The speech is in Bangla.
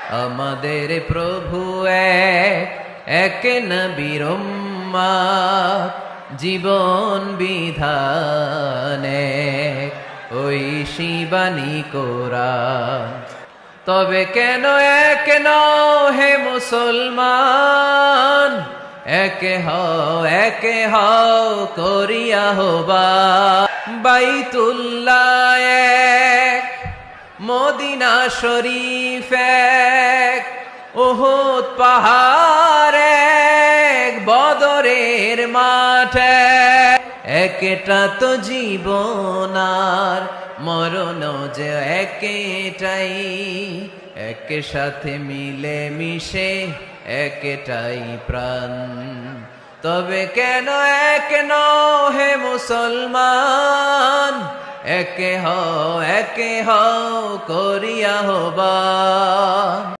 আমাদের প্রভু এক, এক নবীর উম্মত, জীবন বিধানে ওই শিবানী কোরআন। তবে কেন এক নও হে মুসলমান, একে হও করিয়া হবা বাইতুল্লাহ এক, মদিনা শরীফ এক, উহুদ পাহাড় এক, বদরের মাঠ এক। একটা তো জীবন আর মরণ যে একটাই, একে সাথে মিলে মিশে একটাই প্রাণ। তবে কেন এক নও হে মুসলমান, একে হও করিয়া হবা